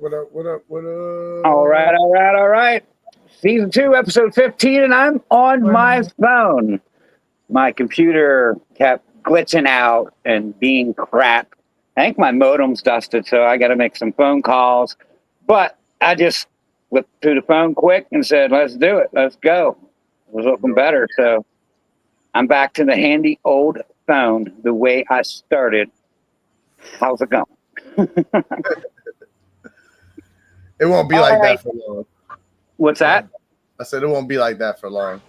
All right. Season 2, episode 15, and I'm on my phone. My computer kept glitching out and being crap. I think my modem's dusted, so I got to make some phone calls. But I just flipped to the phone quick and said, let's do it. Let's go. It was looking better, so I'm back to the handy old phone the way I started. How's it going? It won't be like that for long. What's that? I said it won't be like that for long.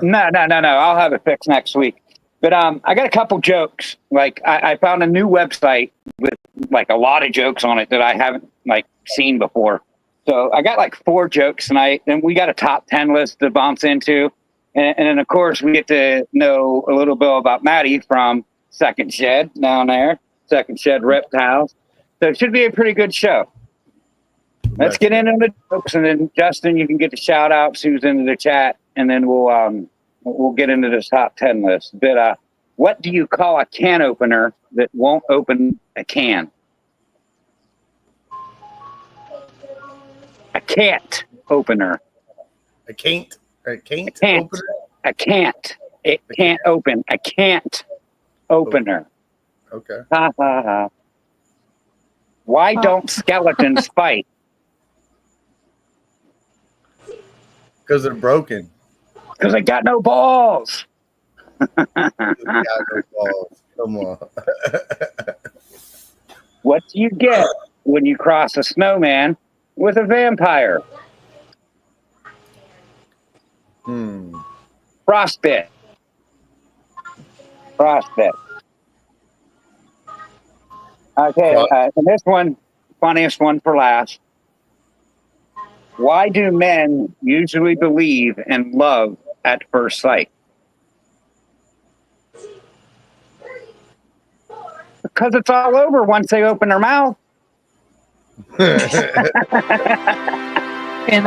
No. I'll have it fixed next week. But I got a couple jokes. Like I found a new website with like a lot of jokes on it that I haven't like seen before. So I got like 4 jokes tonight, and we got a top 10 list to bounce into. And then of course we get to know a little bit about Maddie from Second Shed down there, Second Shed Reptiles. So it should be a pretty good show. Let's get into the jokes, and then Justin, you can get the shout outs who's into the chat, and then we'll get into this top 10 list. But what do you call a can opener that won't open a can? A can't opener. A can't opener. A can't. It can't open. A can't opener. Okay. Ha ha ha. Why don't skeletons fight? Because they're broken. Because they got no balls. They got no balls. Come on. What do you get when you cross a snowman with a vampire? Frostbite. Okay, and this one, funniest one for last. Why do men usually believe in love at first sight? Because it's all over once they open their mouth. And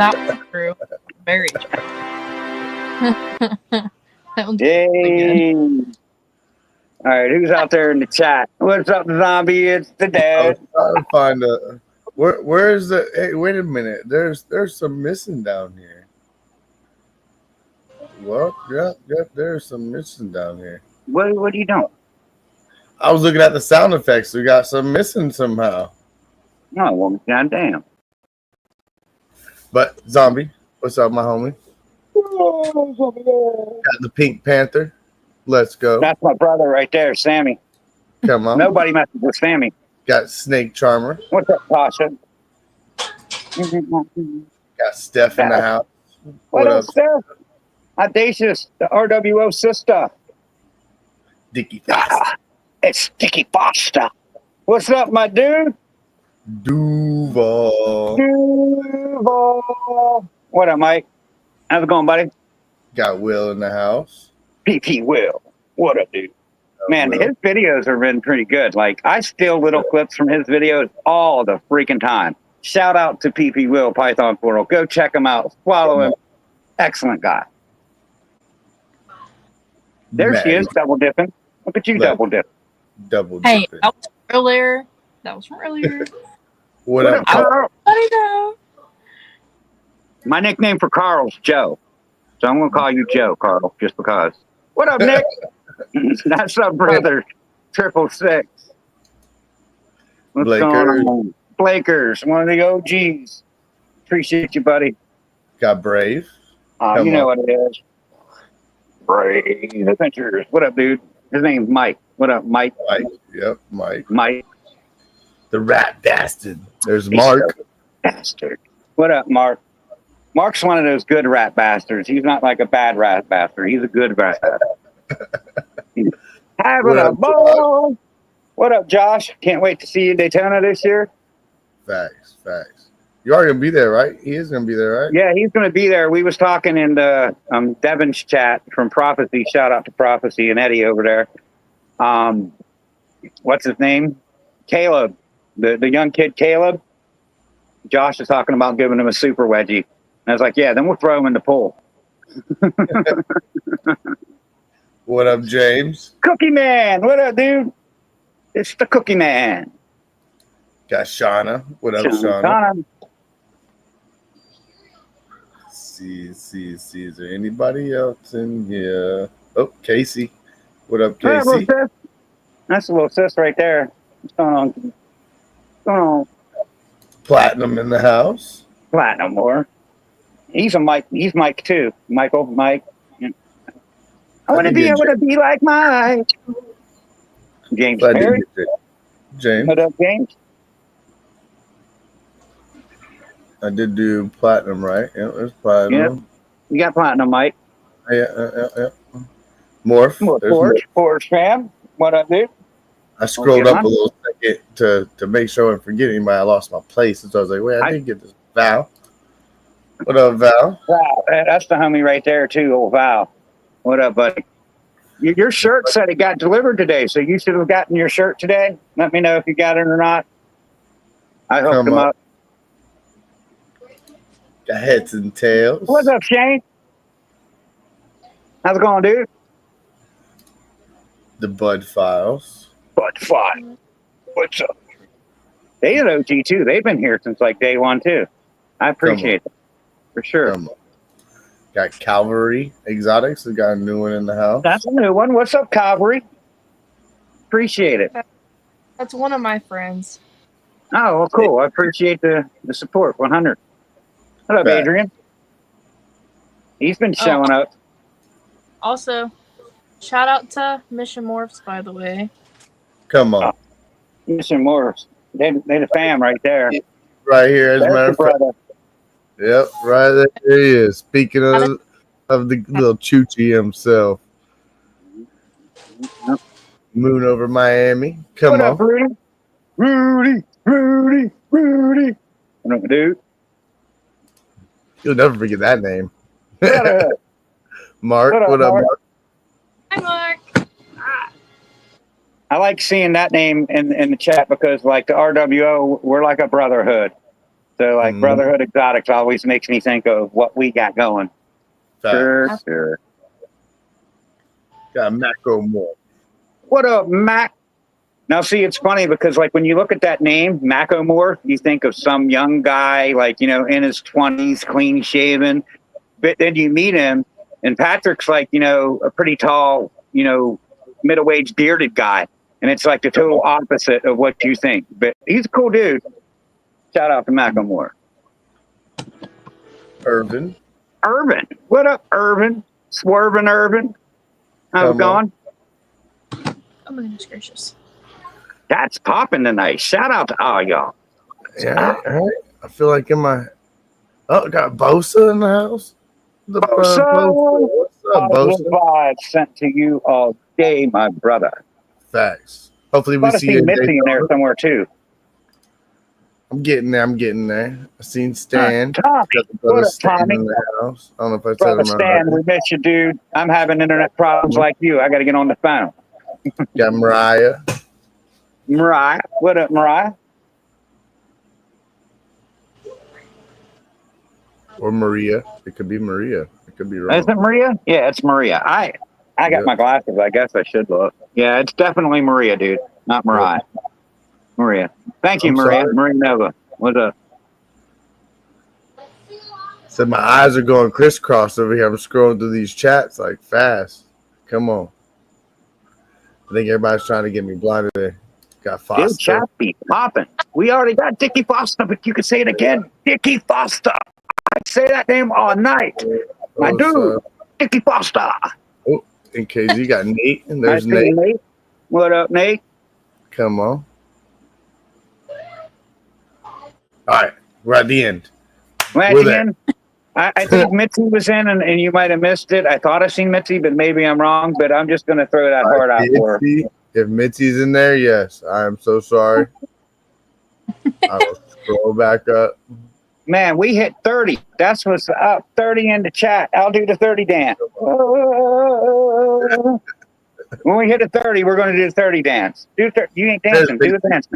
that was true. Very true. That one's really good. All right, who's out there in the chat? What's up, zombie? It's the dad. I was trying to find where's the? Hey, wait a minute. There's some missing down here. Well, yeah, there's some missing down here. What are you doing? I was looking at the sound effects. We got some missing somehow. No, well, goddamn. But zombie, what's up, my homie? Got the Pink Panther. Let's go. That's my brother right there, Sammy. Come on. Nobody messes with Sammy. Got Snake Charmer. What's up, Tasha? Got Steph in the house. What up, Steph? Audacious, the RWO sister. Dicky Foster. It's Dicky Foster. What's up, my dude? Duval. What up, Mike? How's it going, buddy? Got Will in the house. PP Will. What up, dude? Man, Will. His videos have been pretty good. Like, I steal little clips from his videos all the freaking time. Shout out to PP Will, Python Portal. Go check him out. Follow him. Excellent guy. There Maddie. she is, double dipping. Look at you, double dipping. Double Hey, dipping. that was earlier. That was from earlier. What up, Carl? I know. My nickname for Carl's Joe. So I'm going to call you Joe, Carl, just because. What up, Nick? That's up, brother. 666. What's Blakers. going on? Blakers, one of the OGs. Appreciate you, buddy. Got Brave. You know what it is. Brave Adventures. What up, dude? His name's Mike. What up, Mike? Mike. Yep, Mike. Mike. The rat bastard. There's Mark. Bastard. What up, Mark? Mark's one of those good rat bastards. He's not like a bad rat bastard. He's a good rat bastard. Having a ball. What up, Josh? Can't wait to see you in Daytona this year. Facts. You are going to be there, right? He is going to be there, right? Yeah, he's going to be there. We was talking in the Devin's chat from Prophecy. Shout out to Prophecy and Eddie over there. What's his name? Caleb. The young kid, Caleb. Josh is talking about giving him a super wedgie. And I was like, yeah, then we'll throw him in the pool. What up, James? Cookie Man. What up, dude? It's the Cookie Man. Got Shauna. What up, Shauna? Shauna. See. Is there anybody else in here? Oh, Casey. What up, All right, little Casey? sis. That's a little sis right there. What's going on? What's going on? Platinum in the house. Platinum more. He's a Mike. He's Mike too. Michael, Mike. I want to be able to be like Mike. James Glad to Perry. get it. James. What up, James? I did do platinum, right? Yeah, there's platinum. You got platinum, Mike. Yeah. Morph. There's Morph. Porsche fam. What up, dude? I scrolled up a little second to make sure I wasn't forgetting anybody. I lost my place, and so I was like, wait, I didn't get this. Val. What up, Val? Wow, that's the homie right there too, old Val. What up, buddy? Your shirt said it got delivered today, so you should have gotten your shirt today. Let me know if you got it or not. I hooked them up. Got heads and tails. What's up, Shane? How's it going, dude? The Bud Files. Bud Files. What's up? They an OG too. They've been here since like day one too. I appreciate it for sure. Got Calvary Exotics. We got a new one in the house. That's a new one. What's up, Calvary? Appreciate it. That's one of my friends. Oh, well, cool. I appreciate the support. 100. What up, Adrian? He's been showing up. Also, shout out to Mission Morphs, by the way. Come on. Mission Morphs. They the fam right there. Right here, as a matter of fact. Yep, right there he is. Speaking of the little Choochie himself. Yep. Moon over Miami. Come on. Up, Rudy? What up, dude? You'll never forget that name. What Mark. What up, Mark? Hi, Mark. I like seeing that name in the chat because, like, the RWO, we're like a brotherhood. So, like, Brotherhood Exotics always makes me think of what we got going. For sure. Got Macro Moore. What up, Mac? Now, see, it's funny because, like, when you look at that name, Macomore, you think of some young guy, like, you know, in his 20s, clean shaven. But then you meet him, and Patrick's, like, you know, a pretty tall, you know, middle-aged bearded guy. And it's like the total opposite of what you think. But he's a cool dude. Shout out to Macomore. Irvin. What up, Irvin? Swerving Irvin. How's it going? Oh, my goodness gracious. That's popping tonight. Shout out to all y'all. Yeah, all right. I feel like got Bosa in the house. Bosa. What's up, Bosa? Vibes sent to you all day, my brother. Facts. Hopefully we see you Mitzi in there somewhere too. I'm getting there. I seen Stan. Tommy. What up, Tommy? In the house. I don't know if I Brother said him Stan, we miss you, dude. I'm having internet problems like you. I got to get on the phone. Got Mariah. What up, Mariah? Or Maria. It could be Maria. It could be wrong. Is it Maria? Yeah, it's Maria. I got my glasses. I guess I should look. Yeah, it's definitely Maria, dude. Not Mariah. Maria. Thank you, Maria. Sorry. Maria Nova. What's up? Said my eyes are going crisscross over here. I'm scrolling through these chats like fast. Come on. I think everybody's trying to get me blind today. Got Foster. Dude, chat be popping. We already got Dickie Foster, but you can say it again. Dickie Foster. I say that name all night. My dude, Dickie Foster. Oh, in case you got Nate, and there's Nate. What up, Nate? Come on. All right, we're at the end. I think Mitzi was in, and you might have missed it. I thought I seen Mitzi, but maybe I'm wrong. But I'm just going to throw that part out for her. If Mitzi's in there, yes. I am so sorry. I will scroll back up. Man, we hit 30. That's what's up. 30 in the chat. I'll do the 30 dance. When we hit the 30, we're going to do the 30 dance. You ain't dancing. Do the dance.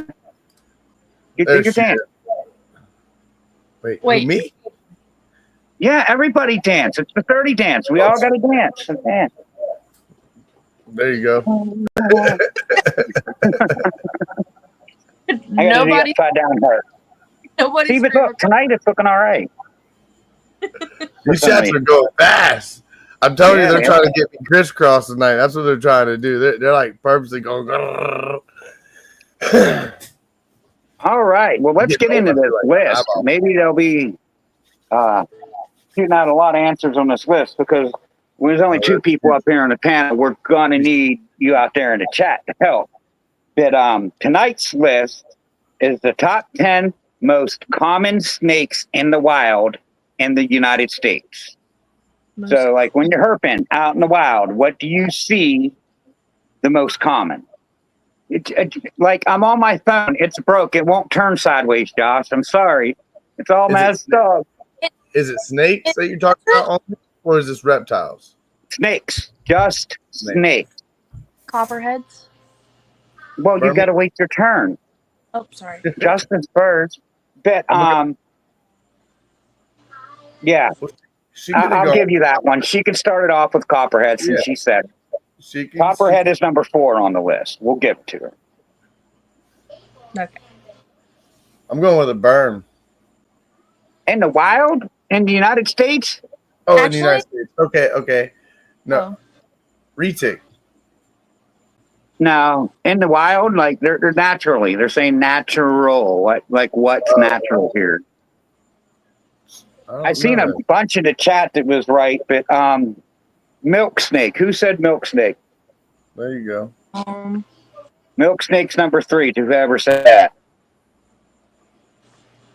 You do your dance. Wait, me? Yeah, everybody dance. It's the 30 dance. We all got to dance. There you go. I got the Nobody, upside down heart. nobody's See, but favorite. look, tonight it's looking all right. These chats are going fast. I'm telling you, Yeah, they're man. trying to get me crisscross tonight. That's what they're trying to do. They're like purposely going. All right. Well, let's get into this list. eyeball. Maybe there'll be shooting out a lot of answers on this list because when there's only two people up here on the panel, we're going to need you out there in the chat to help. But tonight's list is the top 10 most common snakes in the wild in the United States. So, like when you're herping out in the wild, what do you see the most common? Like I'm on my phone, it's broke. It won't turn sideways, Josh. I'm sorry. It's all messed up. Is it snakes that you're talking about, or is this reptiles? Snakes, just snakes. Copperheads. Well, you got to wait your turn. Oh, sorry. Justin's first. But yeah, I'll give you that one. She can start it off with copperhead since she said copperhead is number 4 on the list. We'll give it to her. Okay. I'm going with a berm. In the wild? In the United States? Oh, in the United States. Okay. No. Retic. No, in the wild, like they're naturally. They're saying natural. What's natural here? I seen a bunch in the chat that was right, but milk snake. Who said milk snake? There you go. Milk snake's number 3. To whoever said that.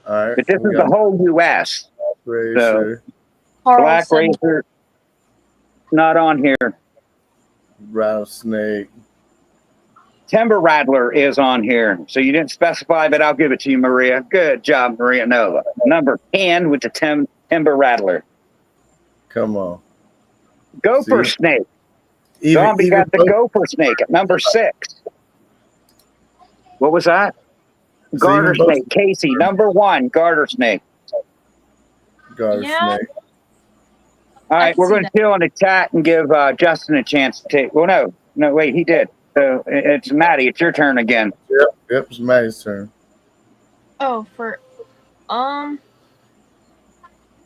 All right. But this is the whole U.S. So, black racer, not on here. Rattlesnake. Timber rattler is on here. So you didn't specify, but I'll give it to you, Maria. Good job, Maria Nova. Number 10 with the timber rattler. Come on. Gopher snake. Zombie got the gopher snake at number 6. What was that? Garter snake. Casey, number 1, garter snake. Garter snake. All right, we're going to chill in the chat and give Justin a chance to take. Well, no, wait, he did. So it's Maddie. It's your turn again. Yep, it's Maddie's turn. Oh, for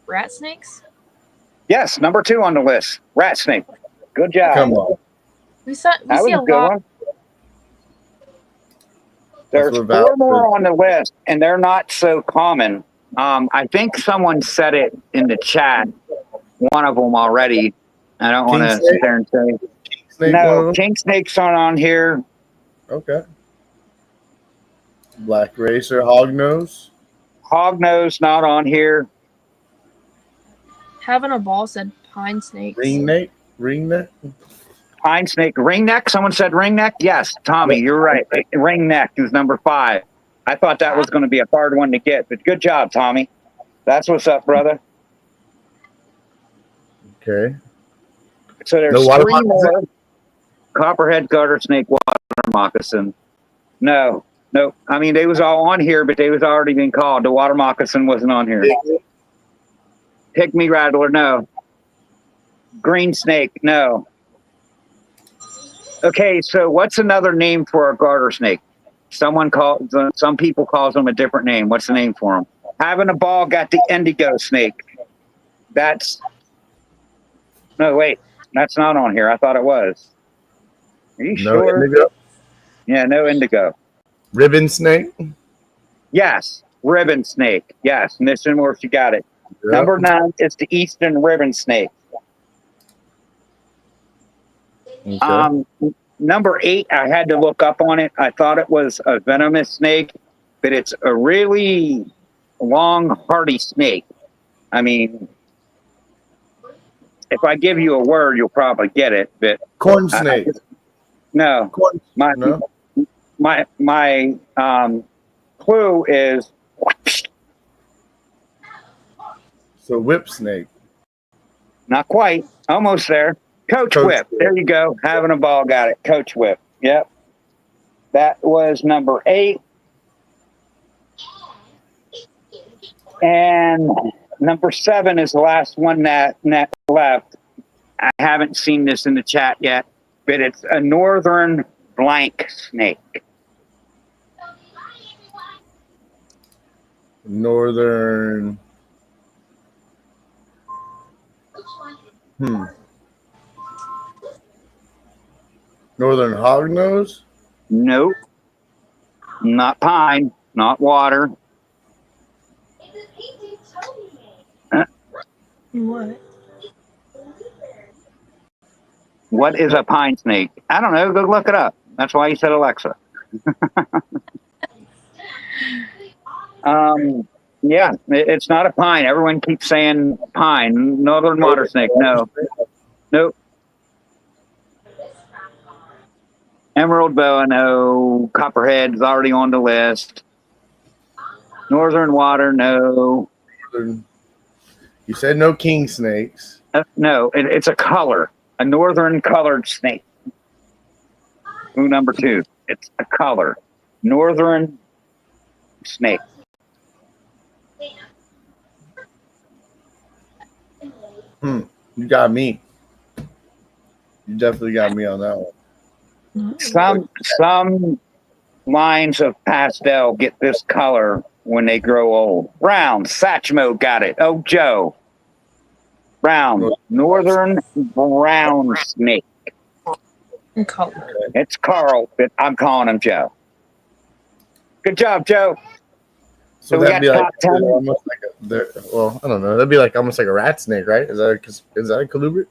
rat snakes? Yes, number 2 on the list. Rat snake. Good job. Come on. We see a lot. There's 4 more on the list, and they're not so common. I think someone said it in the chat, one of them already. I don't want to sit there and say. No, king snakes aren't on here. Okay. Black racer, hognose. Hognose not on here. Having a ball said pine snakes. Ringneck. Pine snake, ringneck. Someone said ringneck. Yes, Tommy, you're right. Ringneck is number 5. I thought that was going to be a hard one to get, but good job, Tommy. That's what's up, brother. Okay. So there's 3 more. Copperhead, garter snake, water moccasin. No. I mean, they was all on here, but they was already been called. The water moccasin wasn't on here. Pygmy rattler, no. Green snake, no. Okay, so what's another name for a garter snake? Some people calls them a different name. What's the name for them? Having a ball got the indigo snake. No, wait. That's not on here. I thought it was. Are you sure? Indigo? Yeah, no indigo. Ribbon snake? Yes, ribbon snake. Yes, Mission Morph, you got it. Yep. Number 9 is the eastern ribbon snake. Okay. Number 8, I had to look up on it. I thought it was a venomous snake, but it's a really long, hardy snake. I mean, if I give you a word, you'll probably get it. But corn snake. No. My clue is. So whip snake. Not quite. Almost there. Coach whip. There you go. Having a ball. Got it. Coach whip. Yep. That was number 8. And number 7 is the last one that left. I haven't seen this in the chat yet, but it's a northern blank snake. Northern. Northern hognose? Nope. Not pine. Not water. What? What is a pine snake? I don't know. Go look it up. That's why you said Alexa. Yeah, it's not a pine. Everyone keeps saying pine. Northern water snake. No. Nope. Emerald boa, no. Copperhead's already on the list. Northern water, no. You said no king snakes. No, it's a color. A northern colored snake. Ooh, number 2. It's a color. Northern snake. You got me. You definitely got me on that one. Some lines of pastel get this color when they grow old. Brown, Satchmo got it. Oh, Joe. Brown, northern brown snake. Color. It's Carl, but I'm calling him Joe. Good job, Joe. So we that'd be got like top 10. almost like well, I don't know. That'd be like almost like a rat snake, right? Is that a colubrid?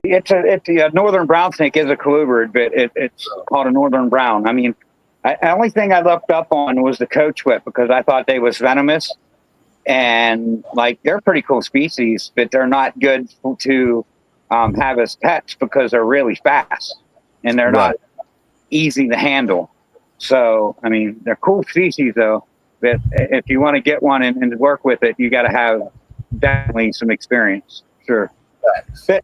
It's a northern brown snake is a colubrid, but it's called a northern brown. I mean, the only thing I looked up on was the coach whip because I thought they was venomous, and like they're pretty cool species, but they're not good to have as pets because they're really fast and they're not easy to handle. So I mean, they're cool species though. But if you want to get one and work with it, you got to have definitely some experience. Sure.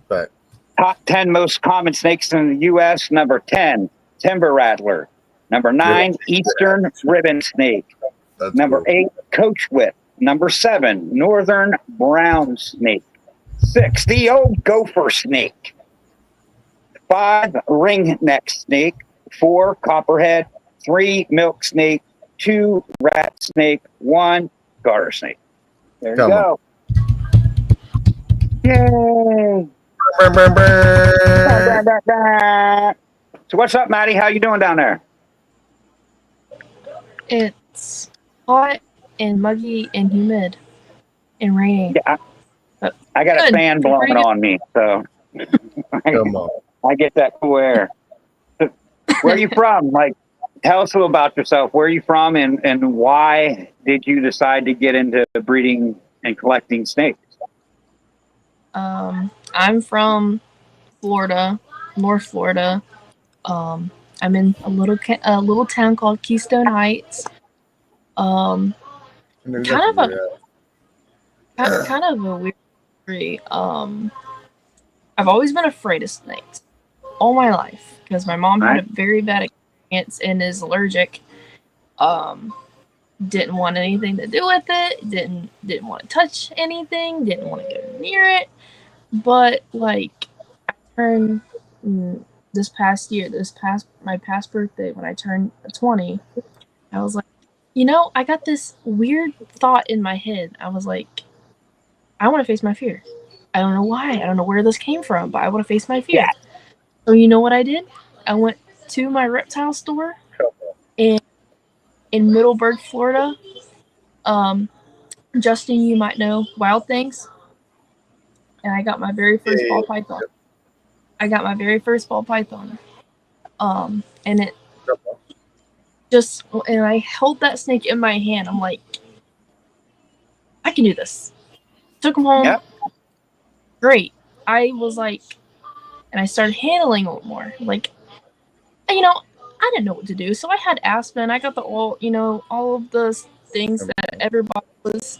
But Top 10 most common snakes in the U.S. Number 10, timber rattler. Number 9, eastern ribbon snake. That's Number cool. 8, coach whip. Number 7, northern brown snake. 6, the old gopher snake. 5, ringneck snake. 4, copperhead. 3, milk snake. 2, rat snake. 1, garter snake. There you go. Yay! So what's up, Maddie? How you doing down there? It's hot and muggy and humid and raining. Yeah, I got a fan blowing on me, so Come on. I get that cool air. Where are you from? Like, tell us a little about yourself. Where are you from, and why did you decide to get into breeding and collecting snakes? I'm from Florida, North Florida. I'm in a little town called Keystone Heights. Kind of a weird story. I've always been afraid of snakes all my life because my mom had a very bad experience and is allergic. Didn't want anything to do with it. Didn't want to touch anything. Didn't want to go near it. But like, I turned my past birthday when I turned 20, I was like, I got this weird thought in my head. I was like, I want to face my fear. I don't know why. I don't know where this came from, but I want to face my fear. Yeah. So you know what I did? I went to my reptile store in Middleburg, Florida. Justin, you might know Wild Things. And I got my very first ball python. And it and I held that snake in my hand. I'm like, I can do this. Took him home. Yep. Great. I was like, and I started handling it more. Like, I didn't know what to do. So I had Aspen. I got all of the things that everybody was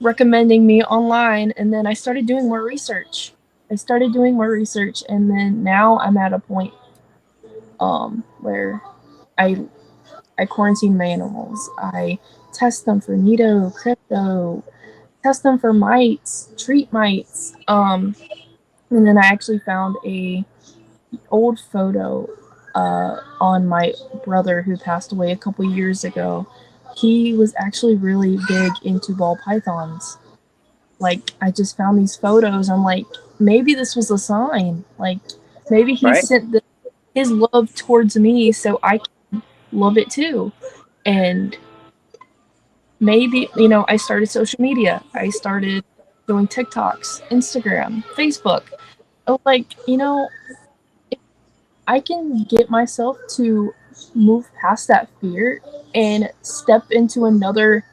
recommending me online. And then I started doing more research. And then now I'm at a point where I quarantine my animals. I test them for nido, crypto, test them for mites, treat mites. And then I actually found a old photo on my brother who passed away a couple years ago. he was actually really big into ball pythons. Like, I just found these photos. I'm like, maybe this was a sign. Like, maybe he Right. sent his love towards me so I can love it too. And maybe, I started social media. I started doing TikToks, Instagram, Facebook. Oh, like, if I can get myself to move past that fear and step into another,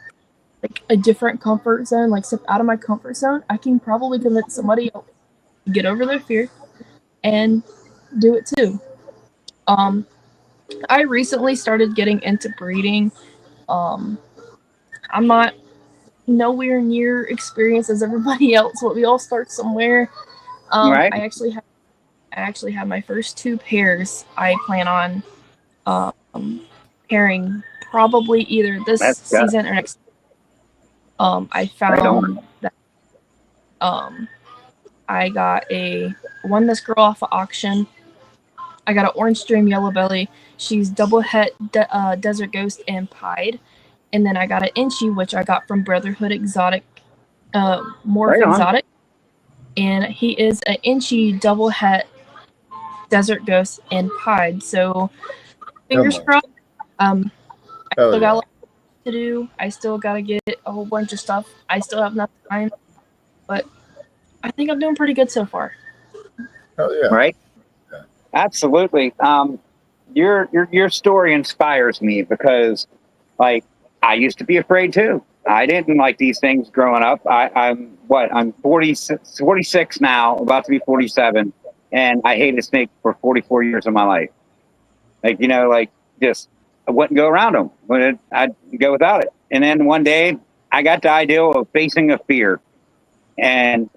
like, a different comfort zone, like step out of my comfort zone, I can probably convince somebody else to get over their fear and do it too. I recently started getting into breeding. I'm not nowhere near experienced as everybody else, but we all start somewhere. Right. I actually have my first 2 pairs. I plan on pairing probably either this That's got season or next. I right found on. that I got a won this girl off of auction. I got an orange stream yellow belly. She's double het desert ghost and pied. And then I got an Inchi, which I got from Brotherhood Exotic, Morph Right on. Exotic. And he is an Inchi double het desert ghost and pied. So fingers Come on. crossed. I Hell still got yeah. a lot to do. I still got to get a whole bunch of stuff. I still have enough time. But I think I'm doing pretty good so far. Hell yeah. Right. Absolutely. Your story inspires me because, like, I used to be afraid too. I didn't like these things growing up. I'm 46 now, about to be 47, and I hated snakes for 44 years of my life. Like, just I wouldn't go around them. I'd go without it. And then one day I got the idea of facing a fear and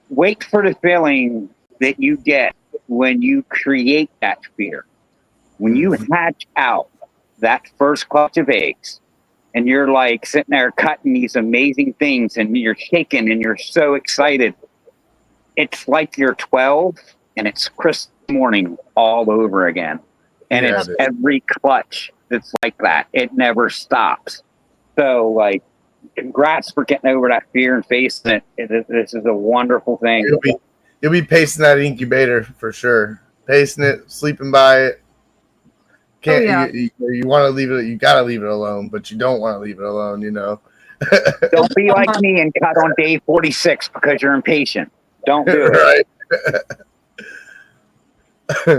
wait for the feeling that you get when you create that fear. When you hatch out that first clutch of eggs and you're like sitting there cutting these amazing things and you're shaking and you're so excited. It's like you're 12 and it's Christmas morning all over again. And Yeah, it's it is. every clutch that's like that. It never stops. So, like, congrats for getting over that fear and facing it. This is a wonderful thing. You'll be pacing that incubator for sure. Pacing it, sleeping by it. Can't yeah. you want to leave it? You gotta leave it alone, but you don't want to leave it alone. Don't be like me and cut on day 46 because you're impatient. Don't do it. Right.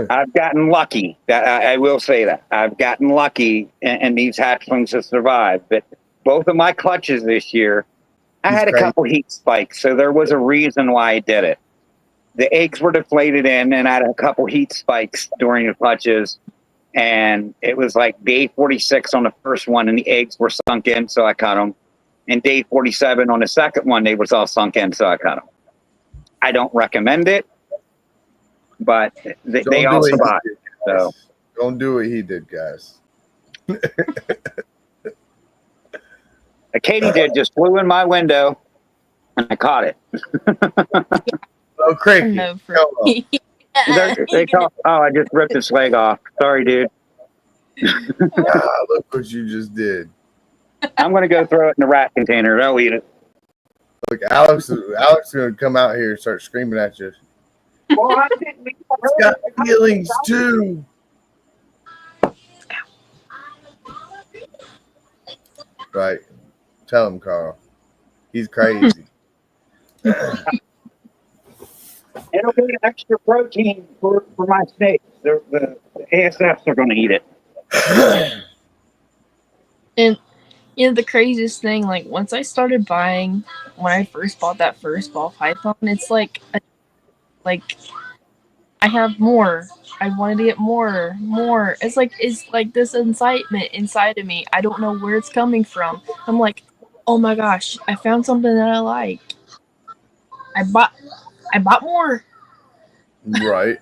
I've gotten lucky. I will say that. I've gotten lucky, and these hatchlings have survived. But both of my clutches this year, I had a couple heat spikes, so there was a reason why I did it. The eggs were deflated in, and I had a couple heat spikes during the clutches. And it was like day 46 on the first one, and the eggs were sunk in, so I cut them. And day 47 on the second one, they was all sunk in, so I cut them. I don't recommend it, but they all survived. So don't do what he did, guys. a katydid just flew in my window, and I caught it. Oh, cranky. No, for me. I just ripped its leg off. Sorry, dude. Look what you just did. I'm going to go throw it in the rat container. They'll eat it. Look, Alex is going to come out here and start screaming at you. Well, It's got feelings too. Right. Tell him, Carl. He's crazy. It'll be extra protein for my snakes. The ASFs are going to eat it. And the craziest thing, like, once I started buying, when I first bought that first ball python, it's like I have more. I wanted to get more. It's like this incitement inside of me. I don't know where it's coming from. I'm like, oh my gosh, I found something that I like. I bought more. Right.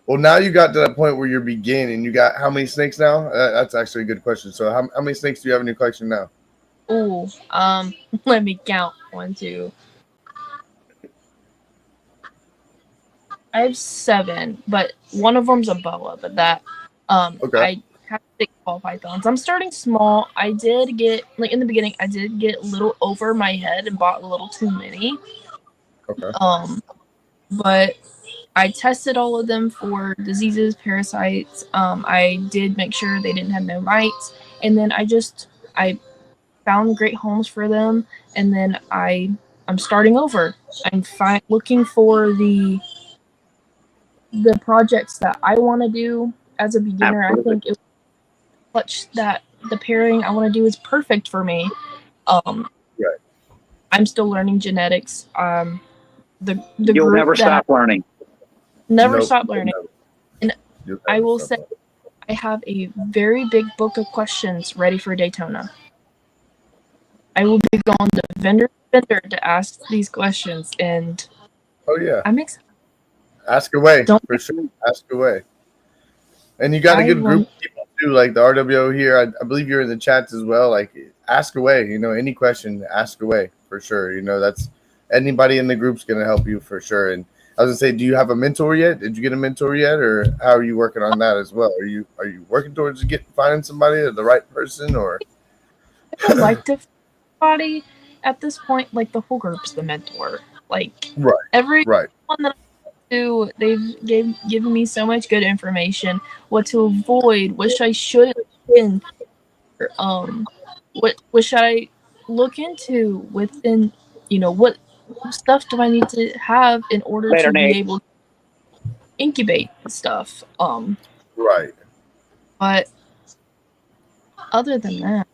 Well, now you got to that point where you're beginning. You got how many snakes now? That's actually a good question. So how many snakes do you have in your collection now? Oh, let me count. 1, 2, I have 7, but one of them's a boa. But that Okay. I have 6 ball pythons. I'm starting small. I did get in the beginning. I did get a little over my head and bought a little too many. Okay. But I tested all of them for diseases, parasites. I did make sure they didn't have no mites, and then I found great homes for them, and then I'm starting over. I'm looking for the projects that I want to do as a beginner. Absolutely. I think it clutch that the pairing I want to do is perfect for me. Right. I'm still learning genetics. The You'll group never that stop learning. never Nope. stop learning. And You'll I never will stop say learning. I have a very big book of questions ready for Daytona. I will be going to vendor to ask these questions, and Oh yeah. I'm excited. Ask away Don't for sure. Ask away. And you got a I good group want of people too, like the RWO here. I believe you're in the chats as well. Like, ask away. You know, any question, ask away for sure. You know, that's anybody in the group's gonna help you for sure. And I was gonna say, do you have a mentor yet? Did you get a mentor yet, or how are you working on that as well? Are you working towards finding somebody or the right person, or? I would like to body at this point. Like the whole group's the mentor. Like Right. everyone Right. that I do, they've given me so much good information. What to avoid, what I should in, what should I look into within. What stuff do I need to have in order Later, to be Nate. able to incubate stuff. Right. But other than that,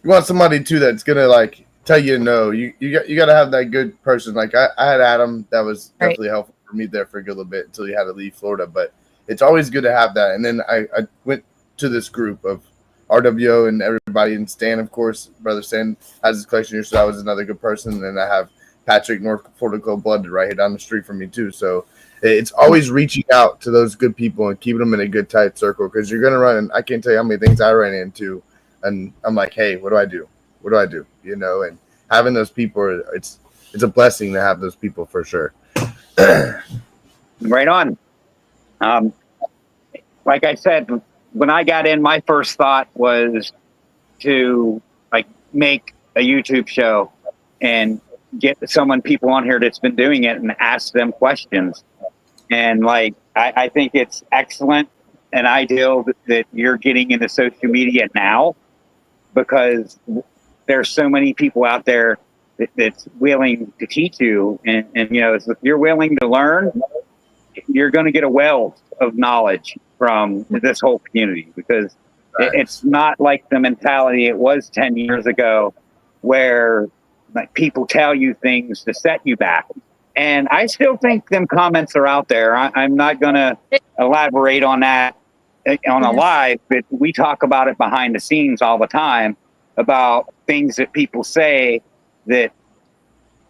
You want somebody too that's gonna like tell you no. You got to have that good person. Like I had Adam that was Right. definitely helpful for me there for a good little bit until he had to leave Florida. But it's always good to have that. And then I went to this group of RWO and everybody, and Stan, of course, brother Stan has his collection here, so that was another good person. And then I have Patrick, North Florida Cold Blooded, right here down the street from me too. So it's always reaching out to those good people and keeping them in a good tight circle, because you're gonna run. And I can't tell you how many things I ran into, and I'm like, hey, what do I do? What do I do? You know, and having those people, it's a blessing to have those people for sure. Right on. Like I said, when I got in, my first thought was to like make a YouTube show and get people on here that's been doing it and ask them questions. And like, I think it's excellent and ideal that you're getting into social media now, because there's so many people out there that's willing to teach you. And you know, if you're willing to learn, you're going to get a wealth of knowledge from this whole community, because it's not like the mentality it was 10 years ago, where like people tell you things to set you back. And I still think them comments are out there. I'm not going to elaborate on that on a live, but we talk about it behind the scenes all the time, about things that people say that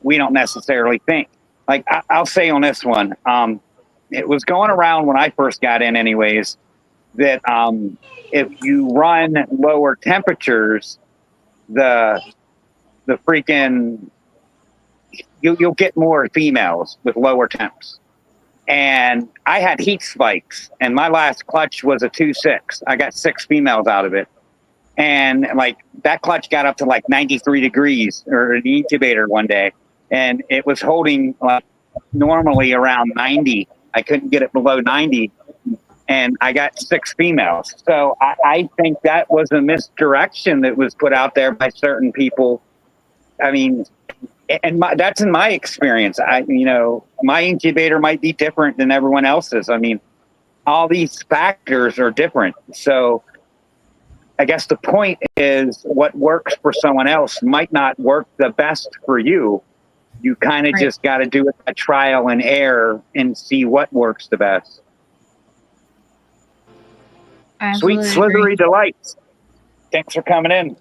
we don't necessarily think. Like I'll say on this one, it was going around when I first got in anyways, that if you run lower temperatures, the freaking you'll get more females with lower temps. And I had heat spikes, and my last clutch was a 2.6. I got 6 females out of it. And like that clutch got up to like 93 degrees or the incubator one day, and it was holding like normally around 90. I couldn't get it below 90, and I got 6 females. So I think that was a misdirection that was put out there by certain people. I mean, and that's in my experience. My incubator might be different than everyone else's. I mean, all these factors are different. So I guess the point is, what works for someone else might not work the best for you. You kind of just got to do a trial and error and see what works the best. Sweet Slithery Delights. Thanks for coming in.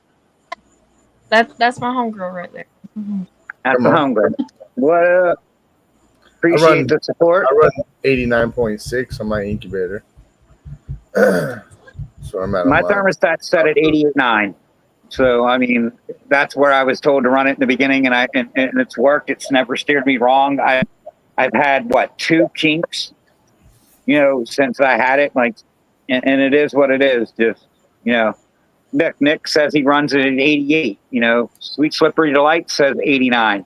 That's my homegirl right there. Mm-hmm. That's the homegirl. What? Appreciate the support. I run 89.6 on my incubator. So I'm at my thermostat's set at 88.9. So, I mean, that's where I was told to run it in the beginning, and it's worked. It's never steered me wrong. I've had two kinks, since I had it. Like, and it is what it is. Just Nick says he runs it at 88. Sweet Slippery Delight says 89.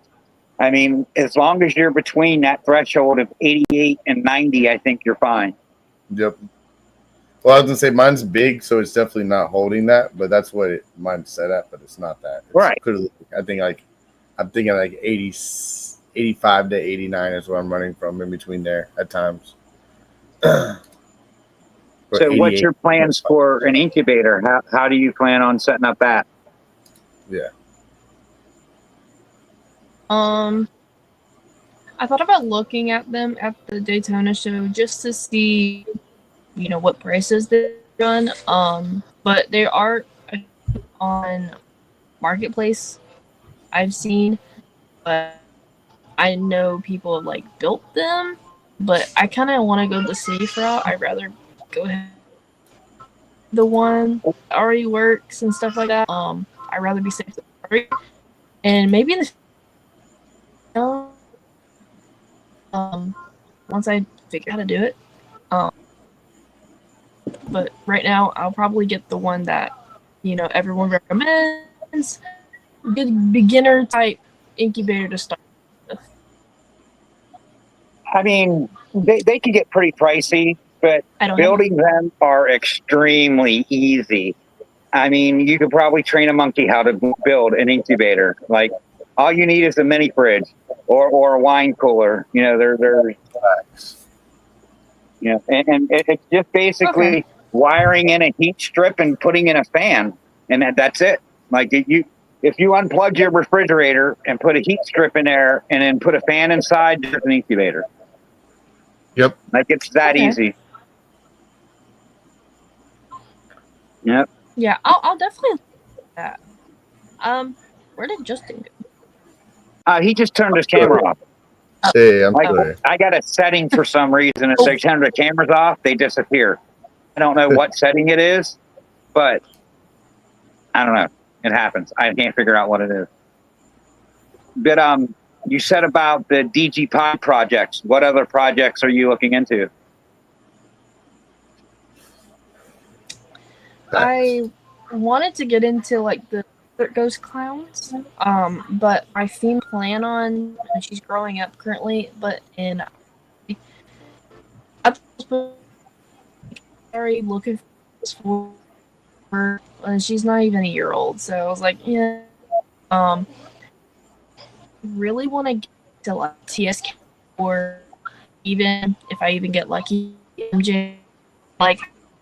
I mean, as long as you're between that threshold of 88 and 90, I think you're fine. Yep. Well, I was gonna say mine's big, so it's definitely not holding that, but that's what mine's set at, but it's not that. It's right. Clearly, I'm thinking like 80, 85 to 89 is what I'm running from, in between there at times. So what's your plans for an incubator? How do you plan on setting up that? Yeah. I thought about looking at them at the Daytona show just to see, what prices they run. But they are on Marketplace. I've seen, but I know people have built them. But I kind of want to go the safe route. I'd rather go ahead the one that already works and stuff like that. I'd rather be safe than sorry. And maybe in the once I figure out how to do it. But right now, I'll probably get the one that, everyone recommends. Good beginner type incubator to start with. I mean, they can get pretty pricey, but building them are extremely easy. I mean, you could probably train a monkey how to build an incubator. Like, all you need is a mini fridge or a wine cooler. They're and it's just basically wiring in a heat strip and putting in a fan, and that's it. Like, if you unplug your refrigerator and put a heat strip in there and then put a fan inside, there's an incubator. Yep. Like, it's that easy. Yep. Yeah, I'll definitely do that. Where did Justin go? He just turned his camera off. Hey, I'm sorry. I got a setting for some reason. If they turn the cameras off, they disappear. I don't know what setting it is, but I don't know. It happens. I can't figure out what it is. But you said about the DG Pod projects. What other projects are you looking into? I wanted to get into the ghost clowns, but my female plan on, and she's growing up currently, but I'm very looking for her, and she's not even a year old, so I was like, yeah, really want to get to TSK, or even if I even get lucky, MJ,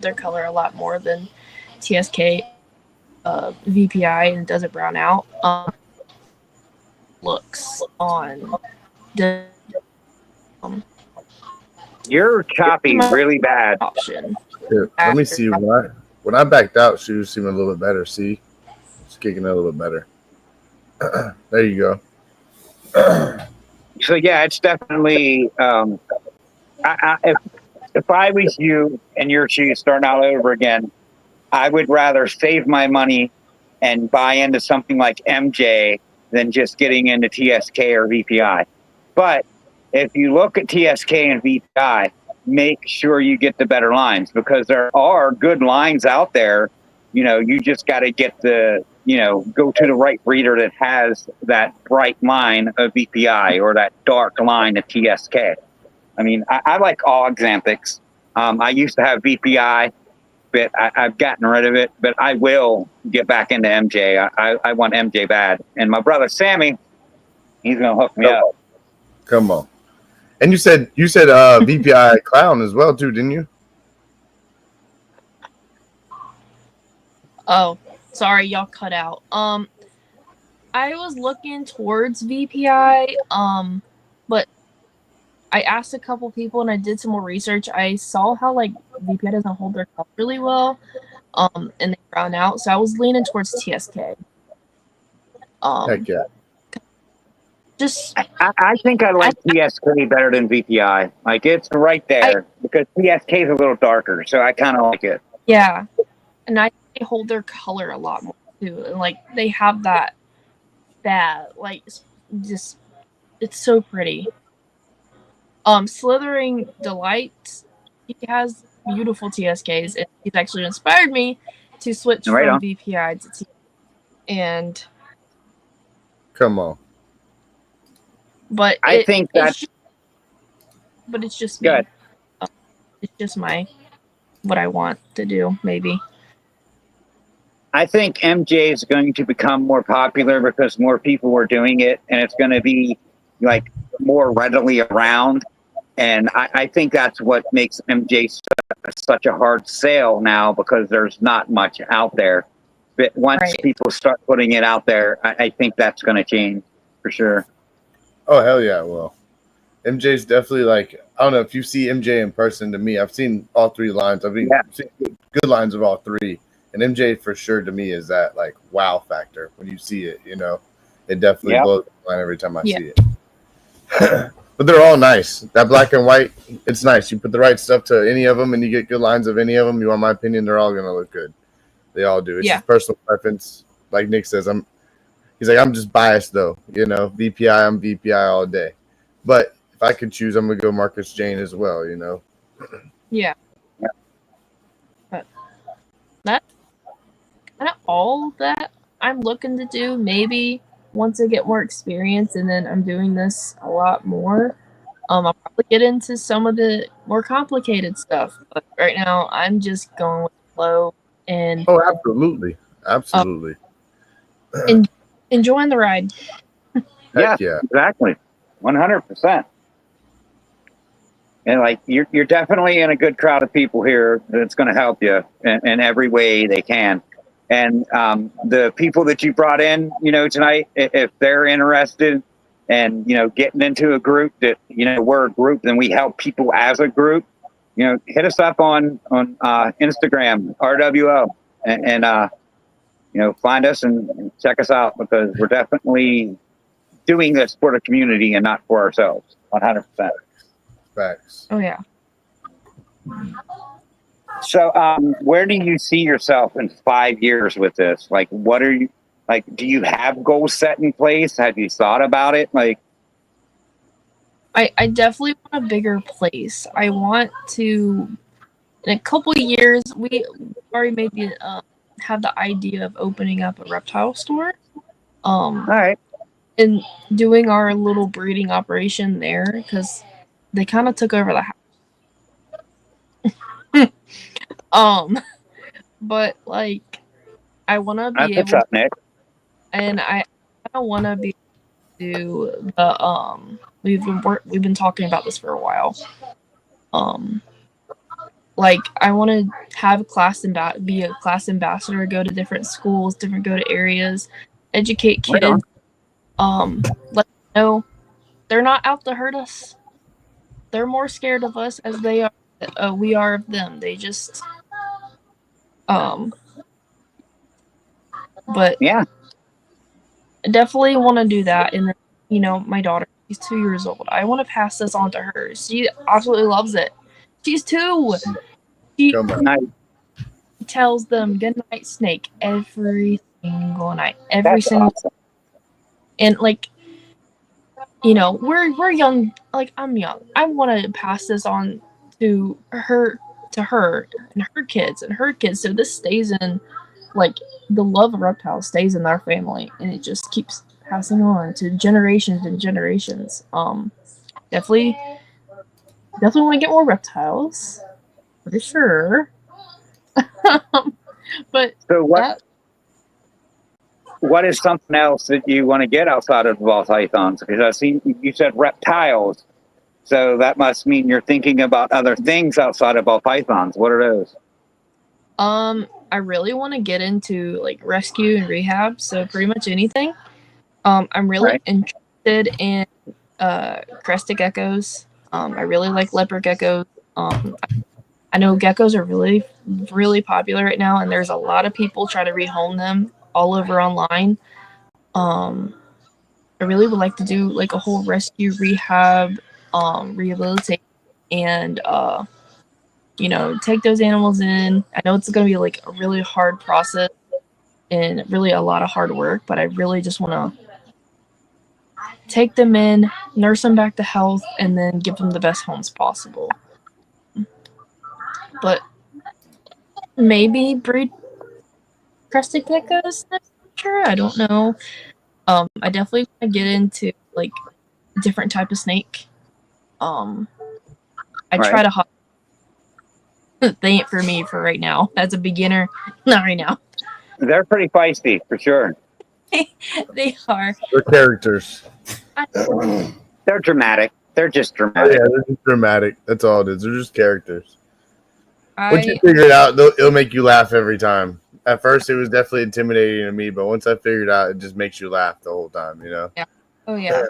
their color a lot more than TSK. VPI and doesn't brown out. Looks on the you're choppy really bad. Option. Here, let me see. When I backed out, she was seeming a little bit better. See, it's kicking a little bit better. There you go. So yeah, it's definitely. If I was you and your shoes starting out over again, I would rather save my money and buy into something like MJ than just getting into TSK or VPI. But if you look at TSK and VPI, make sure you get the better lines, because there are good lines out there. You just got to get go to the right breeder that has that bright line of VPI or that dark line of TSK. I mean, I like all Xanthics. I used to have VPI. But I've gotten rid of it, but I will get back into MJ. I want MJ bad. And my brother Sammy, he's gonna hook me up. Come on. And you said VPI clown as well too, didn't you? Oh, sorry, y'all cut out. I was looking towards VPI, but I asked a couple people and I did some more research. I saw how VPI doesn't hold their color really well, and they brown out. So I was leaning towards TSK. Heck yeah. I think I like TSK better than VPI. Like, it's right there because TSK is a little darker, so I kind of like it. Yeah, and they hold their color a lot more too, and they have that just it's so pretty. Slithering Delight, he has beautiful TSKs, and he's actually inspired me to switch Right from on. VPI to T. And Come on. but I think that's it's just me. good. It's just what I want to do, maybe. I think MJ is going to become more popular because more people are doing it, and it's going to be like more readily around. And I think that's what makes MJ such a hard sale now, because there's not much out there. But once Right. people start putting it out there, I think that's going to change for sure. Oh, hell yeah. Well, MJ's definitely like, I don't know if you see MJ in person. To me, I've seen all three lines. I've seen good lines of all three. And MJ for sure to me is that like wow factor when you see it, you know. It definitely blows my mind every time I see it. But they're all nice. That black and white, it's nice. You put the right stuff to any of them and you get good lines of any of them. You want my opinion, they're all going to look good. They all do. It's just personal preference. Like Nick says, he's like, I'm just biased though. You know, VPI, I'm VPI all day. But if I could choose, I'm going to go Marcus Jane as well, you know. Yeah. But that's kind of all that I'm looking to do. Maybe once I get more experience and then I'm doing this a lot more, I'll probably get into some of the more complicated stuff. But right now, I'm just going with the flow and absolutely, enjoying the ride. Yeah, exactly, 100%. And like you're definitely in a good crowd of people here that's going to help you in every way they can. And the people that you brought in, you know, tonight, if they're interested and, you know, getting into a group that, you know, we're a group and we help people as a group, you know, hit us up on Instagram, RWO, and you know, find us and check us out, because we're definitely doing this for the community and not for ourselves. 100%. Facts. Oh, yeah. So, where do you see yourself in 5 years with this? Like, what are you, like, do you have goals set in place? Have you thought about it? Like, I definitely want a bigger place. I want to, in a couple of years, we already maybe have the idea of opening up a reptile store. all right. And doing our little breeding operation there, because they kind of took over the house. But like, I want to be That's able up, Nick. and I don't want to be able to do the we've been talking about this for a while. Like, I want to have be a class ambassador, go to different schools, go to areas, educate kids. Let them know they're not out to hurt us. They're more scared of us as we are of them. They just but Yeah, I definitely want to do that. And then, you know, my daughter, she's 2 years old. I want to pass this on to her. She absolutely loves it. She's 2. She tells them good night, snake, every single night. Awesome. And like, you know, we're young. Like, I'm young. I want to pass this on to her and her kids and her kids. So this stays in, like, the love of reptiles stays in our family, and it just keeps passing on to generations and generations. Definitely want to get more reptiles for sure. But so what is something else that you want to get outside of ball pythons? Because I see you said reptiles, so that must mean you're thinking about other things outside of ball pythons. What are those? I really want to get into like rescue and rehab, so pretty much anything. I'm really interested in crested geckos. I really like leopard geckos. I know geckos are really, really popular right now, and there's a lot of people trying to rehome them all over online. I really would like to do like a whole rescue, rehab, rehabilitate, and you know, take those animals in. I know it's going to be like a really hard process and really a lot of hard work, but I really just want to take them in, nurse them back to health, and then give them the best homes possible. But maybe breed crested geckos in the future. I don't know. I definitely want to get into like a different type of snake. I try to hop. They ain't for me for right now. As a beginner, not right now. They're pretty feisty for sure. They are. They're characters. They're dramatic. They're just Oh, dramatic. yeah, they're just dramatic. That's all it is. They're just characters. Once you I figure it out, it'll make you laugh every time. At first, it was definitely intimidating to me, but once I figured it out, it just makes you laugh the whole time, you know? oh yeah.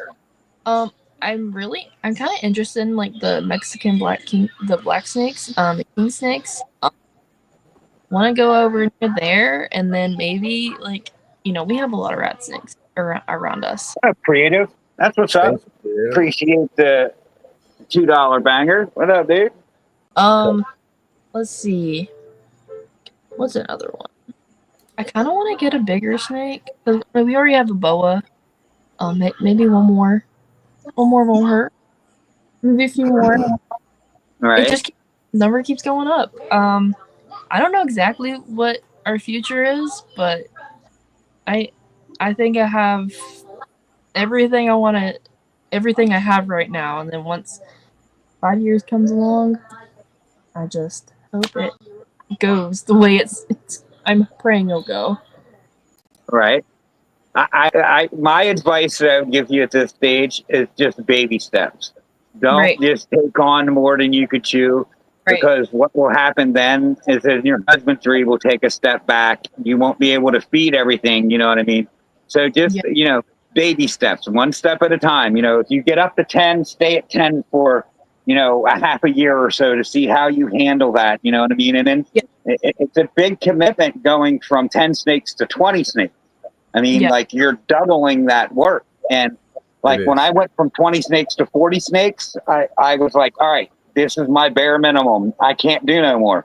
I'm kind of interested in like the Mexican the black snakes, the king snakes. Want to go over near there, and then maybe like we have a lot of rat snakes around us. Creative. That's what's up. Yeah. Appreciate the $2 banger. What up, dude? Let's see. What's another one? I kind of want to get a bigger snake. We already have a boa. Maybe one more. One more won't hurt. Maybe a few more. Right. It just number keeps going up. I don't know exactly what our future is, but I think I have everything I want to, everything I have right now, and then once 5 years comes along, I just hope it goes the way I'm praying it'll go. Right. My advice that I would give you at this stage is just baby steps. Don't just take on more than you could chew, because what will happen then is that your husbandry will take a step back. You won't be able to feed everything. You know what I mean? So just, baby steps, one step at a time. If you get up to 10, stay at 10 for, a half a year or so to see how you handle that. You know what I mean? And then it's a big commitment going from 10 snakes to 20 snakes. I mean, like you're doubling that work. And like when I went from 20 snakes to 40 snakes, I was like, all right, this is my bare minimum. I can't do no more.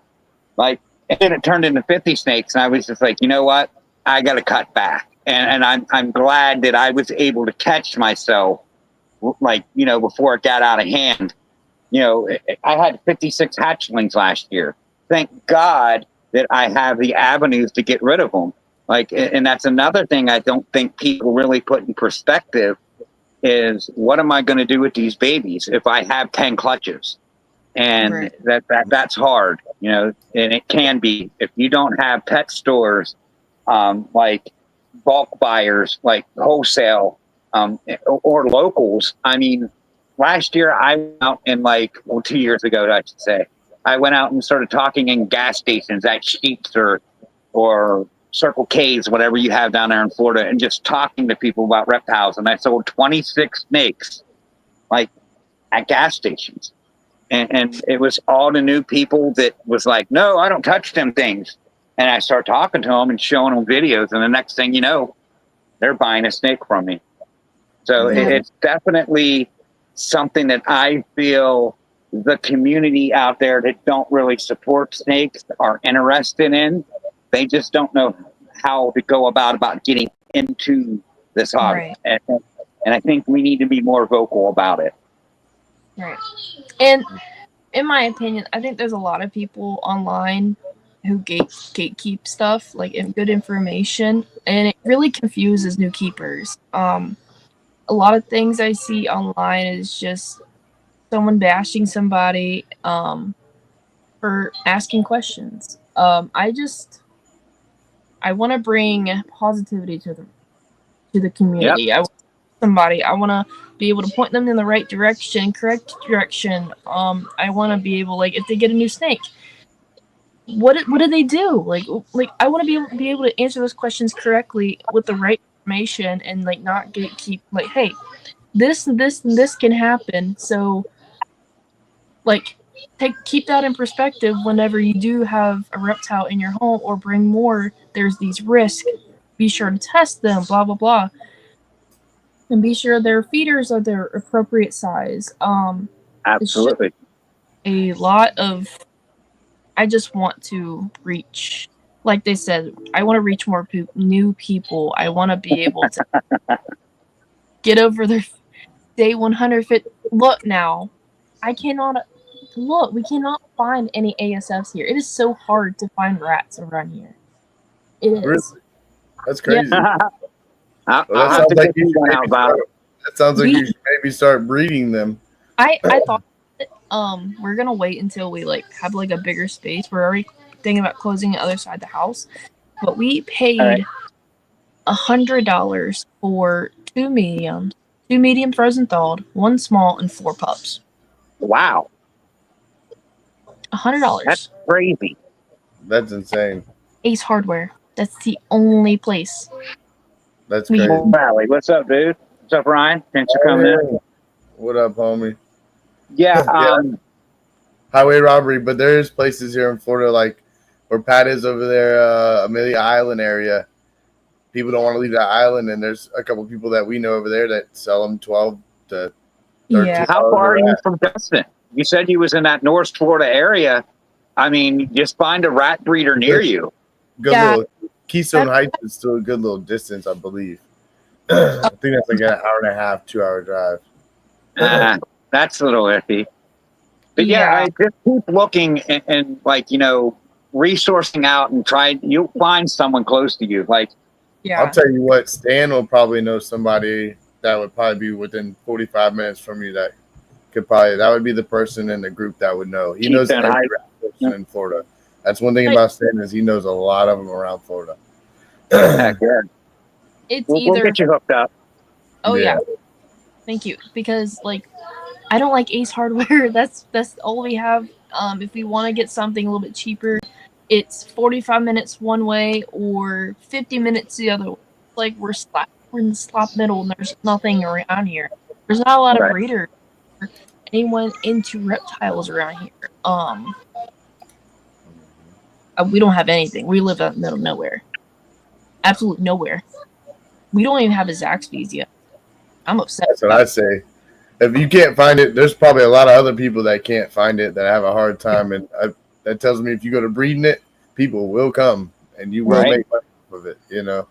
Like, and then it turned into 50 snakes. And I was just like, you know what? I got to cut back. And I'm glad that I was able to catch myself, like, before it got out of hand. I had 56 hatchlings last year. Thank God that I have the avenues to get rid of them. Like, and that's another thing I don't think people really put in perspective is what am I going to do with these babies if I have 10 clutches? And that's hard, and it can be if you don't have pet stores, like bulk buyers, like wholesale, or locals. I mean, last year I went out and 2 years ago, I should say, I went out and started talking in gas stations at Sheetz or Circle K's, whatever you have down there in Florida, and just talking to people about reptiles. And I sold 26 snakes, at gas stations. And it was all the new people that was like, no, I don't touch them things. And I start talking to them and showing them videos. And the next thing you know, they're buying a snake from me. So it's definitely something that I feel the community out there that don't really support snakes are interested in. They just don't know how to go about getting into this hobby. And I think we need to be more vocal about it. Right. And in my opinion, I think there's a lot of people online who gatekeep stuff, good information, and it really confuses new keepers. A lot of things I see online is just someone bashing somebody for asking questions. I want to bring positivity to the community. Yep. I want to be able to point them in the right direction, correct direction. I want to be able, if they get a new snake, what do they do? I want to be able to answer those questions correctly with the right information and not gatekeep. Hey, this and this can happen. So, keep that in perspective whenever you do have a reptile in your home or bring more. There's these risks. Be sure to test them. Blah blah blah. And be sure their feeders are their appropriate size. Absolutely. A lot of. I just want to reach, like they said, I want to reach more new people. I want to be able to get over day 150. Look now, I cannot look. We cannot find any ASFs here. It is so hard to find rats around here. It is. Really? That's crazy. I'll Well, have to get you one out, Bob. That sounds like you should maybe start breeding them. I thought we're gonna wait until we like have like a bigger space. We're already thinking about closing the other side of the house, but we paid $100 for two medium frozen thawed, one small, and 4 pups. Wow, $100. that's crazy. That's insane. Ace Hardware. That's the only place. That's We- crazy. Valley, what's up, dude? What's up, Ryan? Thanks for coming in. What up, homie? Yeah, Highway robbery, but there is places here in Florida, like where Pat is over there, Amelia Island area. People don't want to leave that island, and there's a couple people that we know over there that sell them 12 to 13. Yeah. how far are you from Dustin? You said you was in that North Florida area. I mean, just find a rat breeder near you. Good Yeah. little Keystone Heights is still a good little distance, I believe. I think that's like an hour and a half, 2-hour drive. That's a little iffy. But I just keep looking and like, resourcing out and you'll find someone close to you. Like, Yeah. I'll tell you what, Stan will probably know somebody that would probably be within 45 minutes from you that would be the person in the group that would know. He knows Keystone every Heights. rat person in Florida. That's one thing about Stan is he knows a lot of them around Florida. heck yeah. It's We'll either. get you hooked up. Oh Yeah. yeah. Thank you. Because like, I don't like Ace Hardware. That's all we have. If we want to get something a little bit cheaper, it's 45 minutes one way or 50 minutes the other way. Like we're in the slap middle, and there's nothing around here. There's not a lot of Right. breeders or anyone into reptiles around here. We don't have anything. We live out in the middle of nowhere. Absolute nowhere. We don't even have a Zaxby's yet. I'm upset. That's what I say. If you can't find it, there's probably a lot of other people that can't find it that have a hard time. And that tells me if you go to breeding it, people will come and you will Right. make money off of it. You know,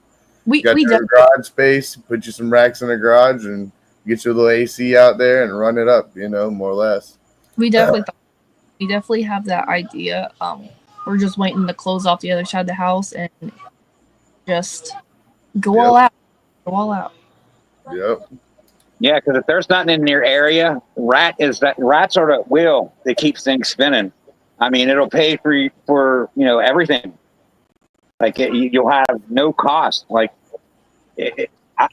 We you got we your garage space, put you some racks in the garage and get your little AC out there and run it up, more or less. definitely have that idea. We're just waiting to close off the other side of the house and just go Yep. all out. Go all out. Yep. Yeah, because if there's nothing in your area, rats are the wheel that keeps things spinning. I mean, it'll pay for everything. Like you'll have no cost. Like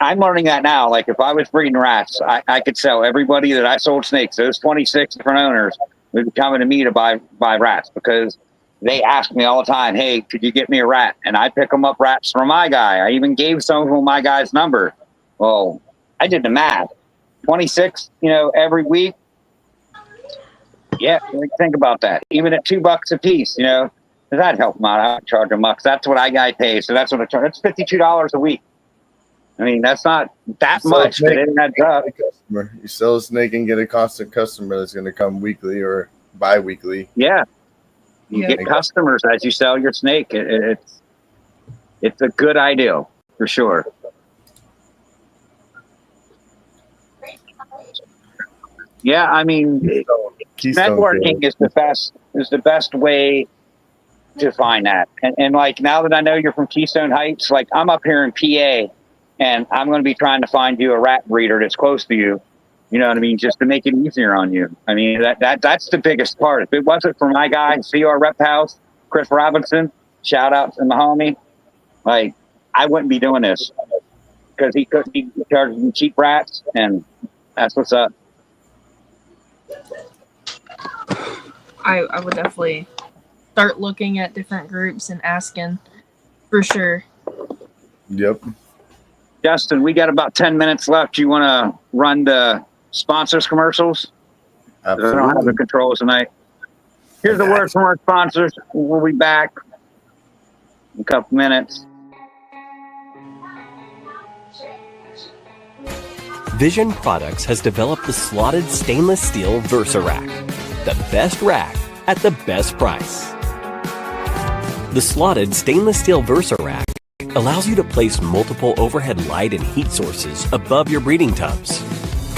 I'm learning that now. Like if I was breeding rats, I could sell everybody that I sold snakes. Those 26 different owners would be coming to me to buy rats because they ask me all the time, "Hey, could you get me a rat?" And I pick them up rats for my guy. I even gave some of them my guy's number. Well, I did the math. 26, every week. Yeah, think about that. Even at $2 a piece, that'd help them out. I would charge them up. That's what I guy pays. So that's what I charge. That's $52 a week. I mean, that's not that much, but it adds up. You sell a snake and get a constant customer that's going to come weekly or bi-weekly. Yeah. You Yeah. get customers as you sell your snake. It's a good idea for sure. Yeah, I mean, Keystone networking is the best way to find that. And like now that I know you're from Keystone Heights, like I'm up here in PA, and I'm going to be trying to find you a rat breeder that's close to you. You know what I mean? Just to make it easier on you. I mean, that's the biggest part. If it wasn't for my guy, CR Reptiles, Chris Robinson, shout out to my homie, like I wouldn't be doing this because he charges me cheap rats, and that's what's up. I would definitely start looking at different groups and asking for sure. Yep. Justin, we got about 10 minutes left. You want to run the sponsors commercials? I don't have the Absolutely. controls tonight. Here's the word from our sponsors. We'll be back in a couple minutes. Vision Products has developed the slotted stainless steel Versa Rack, the best rack at the best price. The slotted stainless steel Versa Rack allows you to place multiple overhead light and heat sources above your breeding tubs.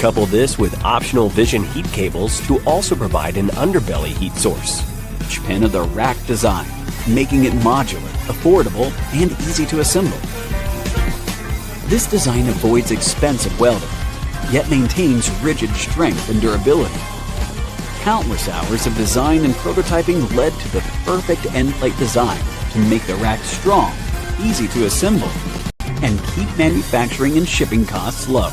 Couple this with optional vision heat cables to also provide an underbelly heat source. Each pin of the rack design, making it modular, affordable, and easy to assemble. This design avoids expensive welding, yet maintains rigid strength and durability. Countless hours of design and prototyping led to the perfect end plate design to make the rack strong, easy to assemble, and keep manufacturing and shipping costs low.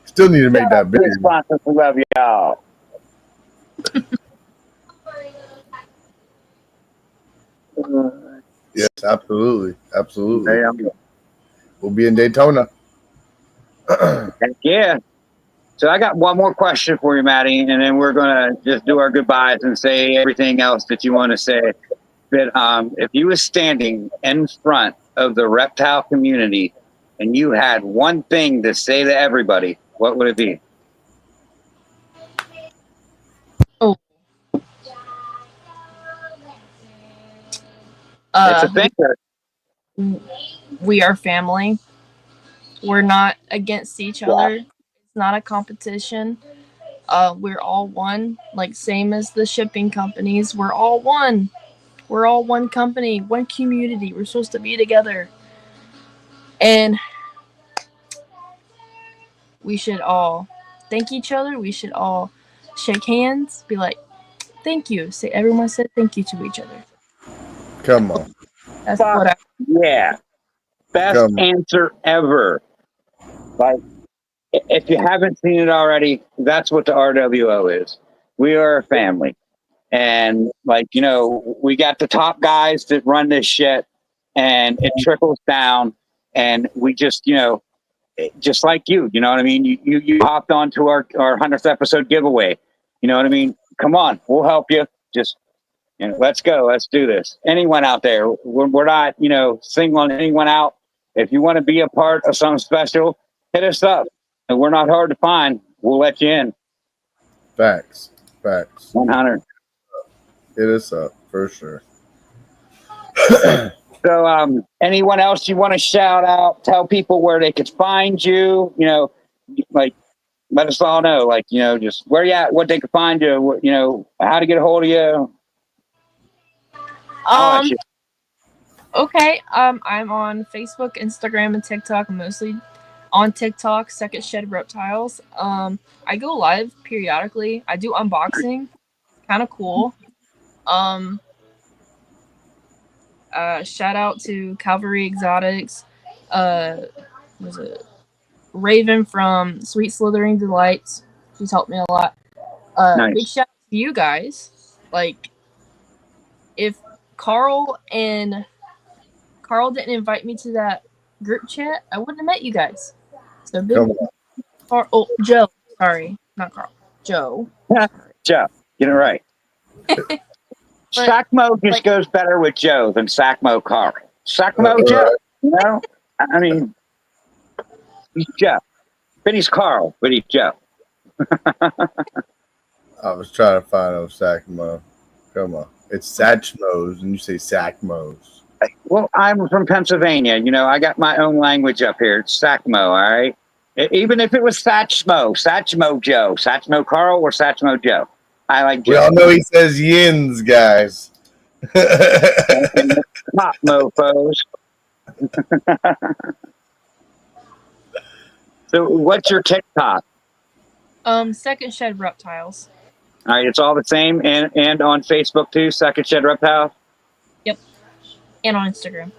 Still need to make that big. Sponsors, we love y'all. Yes, absolutely. Absolutely. Damn. We'll be in Daytona. Heck yeah. So I got one more question for you, Maddie, and then we're gonna just do our goodbyes and say everything else that you want to say. But if you was standing in front of the reptile community and you had one thing to say to everybody, what would it be? Oh. It's a thing. We are family. We're not against each other. It's not a competition. We're all one. Like same as the shipping companies. We're all one. We're all one company, one community. We're supposed to be together. And we should all thank each other. We should all shake hands. Be like, thank you. Say everyone said thank you to each other. Come on. That's what I. Yeah. Best answer ever. Like, if you haven't seen it already, that's what the RWO is. We are a family. And, like, you know, we got the top guys that run this shit, and it trickles down. And we just, you know, just like you know what I mean? You hopped onto our 100th episode giveaway. You know what I mean? Come on, we'll help you. Just, you know, let's go. Let's do this. Anyone out there, we're not, you know, singling anyone out. If you want to be a part of something special, hit us up. And we're not hard to find. We'll let you in. Facts. 100. Hit us up for sure. So, anyone else you want to shout out? Tell people where they could find you. You know, like, let us all know. Like, you know, just where you at, what they could find you. You know, how to get a hold of you. Okay. I'm on Facebook, Instagram, and TikTok. I'm mostly on TikTok. Second Shed Reptiles. I go live periodically. I do unboxing. Kind of cool. Shout out to Calvary Exotics. Was it Raven from Sweet Slithering Delights? She's helped me a lot. Nice. Big shout out to you guys. Like, if Carl didn't invite me to that group chat, I wouldn't have met you guys. So big. Joe. Sorry, not Carl. Joe. Joe. Get it right. Sacmo just goes better with Joe than Sacmo Carl. Sacmo Joe, you know? I mean, he's Joe. But he's Carl, but he's Joe. I was trying to find a Sacmo. Come on. It's Satchmos, and you say Sacmos. Well, I'm from Pennsylvania. You know, I got my own language up here. It's Sacmo, all right? Even if it was Satchmo Joe, Satchmo Carl, or Satchmo Joe. I like Joe. We all know he says yins, guys. Top mofos. So what's your TikTok? Second Shed Reptiles. All right, it's all the same, and on Facebook too. Second Shed Reptiles. Yep. And on Instagram.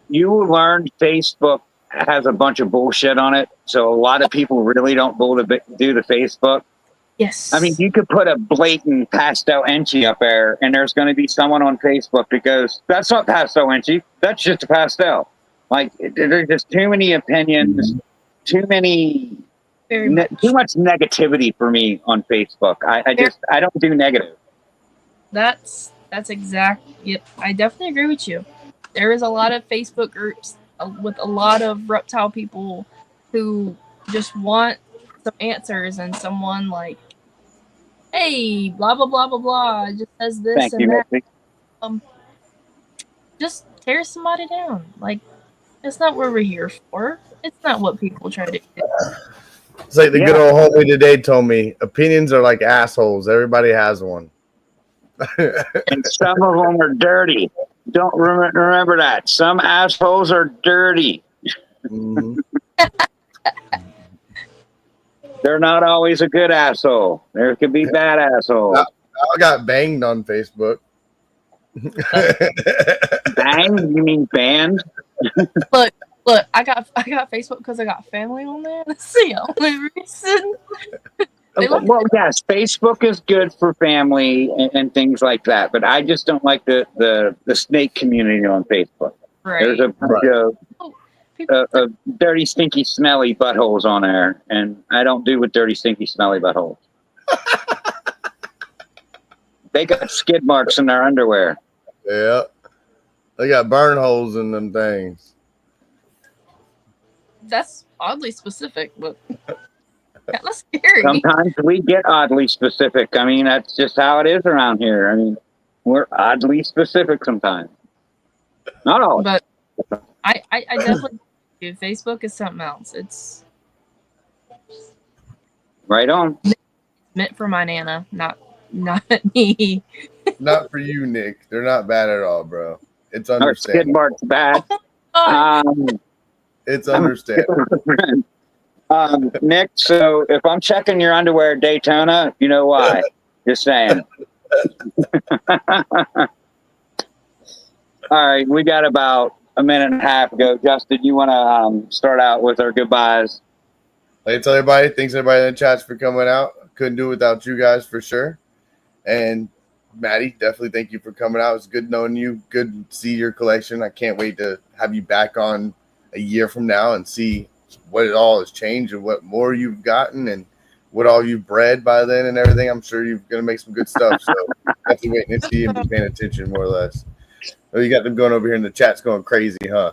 You learned Facebook has a bunch of bullshit on it, so a lot of people really don't do the Facebook. Yes. I mean, you could put a blatant pastel inchy up there, and there's going to be someone on Facebook that goes, "That's not pastel inchy. That's just a pastel." Like, there's just too many opinions, too many, Very much. too much negativity for me on Facebook. I don't do negative. That's exact. Yep, I definitely agree with you. There is a lot of Facebook groups with a lot of reptile people who just want some answers, and someone like, hey, blah blah blah blah blah, it just says this Thank and you, that. Missy. Just tear somebody down. Like, it's not what we're here for. It's not what people try to do. It's like the good old homie today told me, opinions are like assholes. Everybody has one. And some of them are dirty. Don't remember that. Some assholes are dirty. Mm-hmm. They're not always a good asshole. There could be bad assholes. I got banged on Facebook. Bang? You mean banned? Look, I got Facebook because I got family on there. That's the only reason. Well, yes, Facebook is good for family and things like that, but I just don't like the snake community on Facebook. Right. There's a bunch of dirty, stinky, smelly buttholes on there, and I don't do with dirty, stinky, smelly buttholes. They got skid marks in their underwear. Yeah. They got burn holes in them things. That's oddly specific, but kind of scary. Sometimes we get oddly specific. I mean, that's just how it is around here. I mean, we're oddly specific sometimes. Not always. But I definitely do. Facebook is something else. It's Right on. meant for my Nana, not me. Not for you, Nick. They're not bad at all, bro. It's Our skid understandable. mark's bad. It's understandable. Nick, so if I'm checking your underwear at Daytona, you know why. Just saying. All right, we got about a minute and a half to go. Justin, you want to start out with our goodbyes? I'd like to tell everybody, thanks everybody in the chats for coming out. Couldn't do it without you guys for sure. And Maddie, definitely thank you for coming out. It's good knowing you. Good to see your collection. I can't wait to have you back on a year from now and see what it all has changed and what more you've gotten and what all you've bred by then and everything. I'm sure you're going to make some good stuff. So definitely waiting to see and be paying attention more or less. Oh, you got them going over here in the chat's going crazy, huh?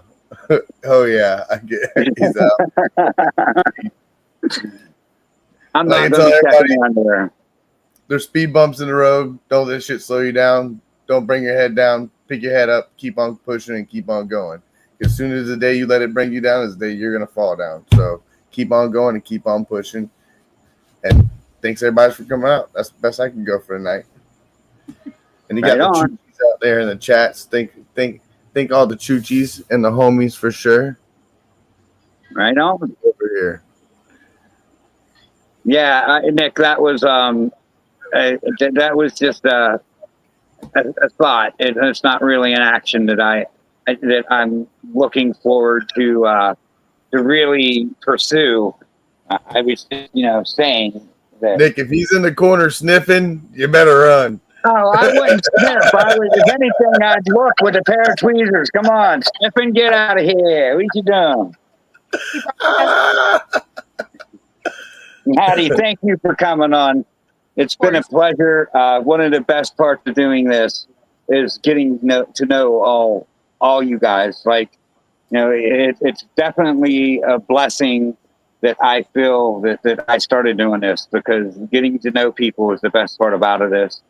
Oh, yeah. I get he's out. I'm Like not I tell going to check everybody- your underwear. There's speed bumps in the road. Don't let shit slow you down. Don't bring your head down. Pick your head up. Keep on pushing and keep on going. As soon as the day you let it bring you down is the day you're going to fall down. So keep on going and keep on pushing. And thanks everybody for coming out. That's the best I can go for tonight. And you got the choochies out there in the chats. Thank all the choochies and the homies for sure. Right on. Over here. Yeah, Nick, that was just a thought. It's not really an action that I'm looking forward to really pursue. I was just, saying that. Nick, if he's in the corner sniffing, you better run. Oh, I wouldn't sniff. If anything, I'd look with a pair of tweezers. Come on, sniff and get out of here. What you doing? Maddie, thank you for coming on. It's been a pleasure. One of the best parts of doing this is getting to know all you guys. Like, it's definitely a blessing that I feel that I started doing this, because getting to know people is the best part about this.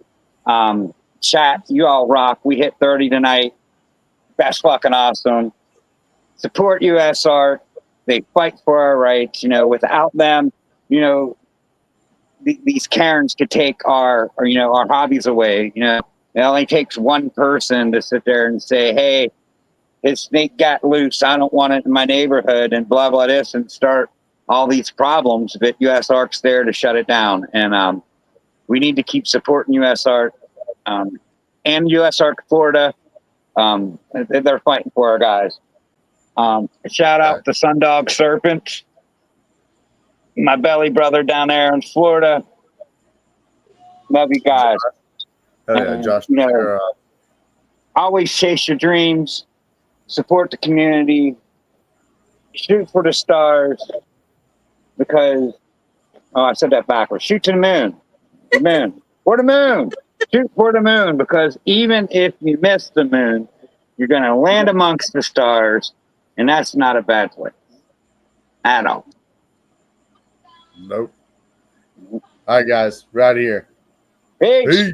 Chat, you all rock. We hit 30 tonight. Best fucking awesome. Support US Art. They fight for our rights. Without them, these Karens could take our hobbies away. It only takes one person to sit there and say, hey, this snake got loose. I don't want it in my neighborhood, and blah, blah, this, and start all these problems, but U.S. Arc's there to shut it down. And we need to keep supporting U.S. Arc and U.S. Arc Florida. They're fighting for our guys. Shout out to Sundog Serpent, my belly brother down there in Florida. Love you guys. Oh yeah, Josh. You know, always chase your dreams, support the community, shoot for the stars, because I said that backwards. Shoot to the moon. The moon. For the moon. Shoot for the moon, because even if you miss the moon, you're going to land amongst the stars, and that's not a bad place at all. Nope. All right, guys. We're out of here. Peace. Peace.